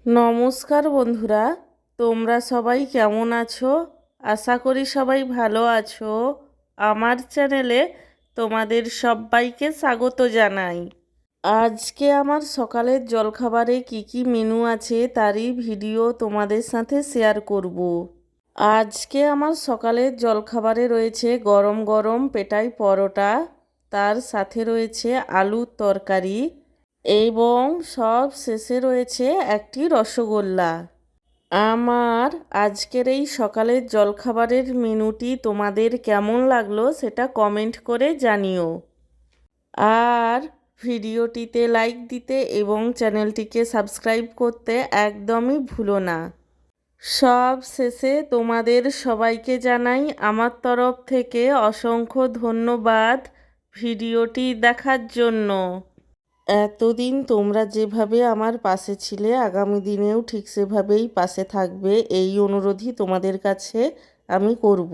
নমস্কার বন্ধুরা, তোমরা সবাই কেমন আছো? আশা করি সবাই ভালো আছো। আমার চ্যানেলে তোমাদের সবাইকে স্বাগত জানাই। আজকে আমার সকালের জলখাবারে কি কি মেনু আছে তারই ভিডিও তোমাদের সাথে শেয়ার করব। আজকে আমার সকালের জলখাবারে রয়েছে গরম গরম পেটাই পরোটা, তার সাথে রয়েছে আলুর তরকারি এবং সব শেষে রয়েছে একটি রসগোল্লা। আমার আজকের এই সকালের জলখাবারের মেনুটি তোমাদের কেমন লাগলো সেটা কমেন্ট করে জানিও। আর ভিডিওটিতে লাইক দিতে এবং চ্যানেলটিকে সাবস্ক্রাইব করতে একদমই ভুলো না। সব শেষে তোমাদের সবাইকে জানাই আমার তরফ থেকে অসংখ্য ধন্যবাদ ভিডিওটি দেখার জন্য। এতদিন তোমরা যেভাবে আমার পাশে ছিলে আগামী দিনেও ঠিক সেভাবেই পাশে থাকবে, এই অনুরোধই তোমাদের কাছে আমি করব।